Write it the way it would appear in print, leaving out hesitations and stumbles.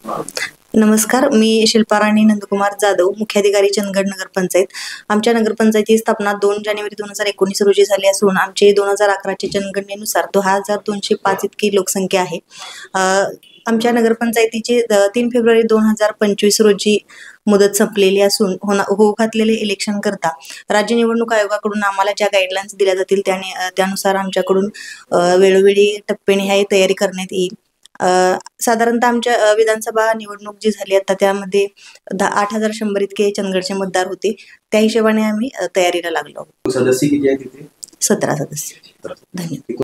नमस्कार, मी शिल्पा राणी नंदकुमार जाधव, मुख्याधिकारी चंदगड नगरपंचायत. आमच्या नगरपंचायतीची स्थापना 2 जानेवारी 2019 रोजी झाली असून आमची 2011च्या जनगणनेनुसार 10,205 इतकी लोकसंख्या आहे. आमच्या नगरपंचायतीची 3 फेब्रुवारी 2025 रोजी मुदत संपलेली असून होऊ घातलेले इलेक्शन करता राज्य निवडणूक आयोगाकडून आम्हाला ज्या गाईडलाईन्स दिल्या जातील त्यानुसार आमच्याकडून वेळोवेळी टप्प्याने तयारी करण्यात येईल. साधारणतः आमच्या विधानसभा निवडणूक जी झाली आता त्यामध्ये 8,100 इतके चंदगडचे मतदार होते. त्या हिशोबाने आम्ही तयारीला लागलो. सदस्य किती आहे तिथे? 17 सदस्य. धन्यवाद.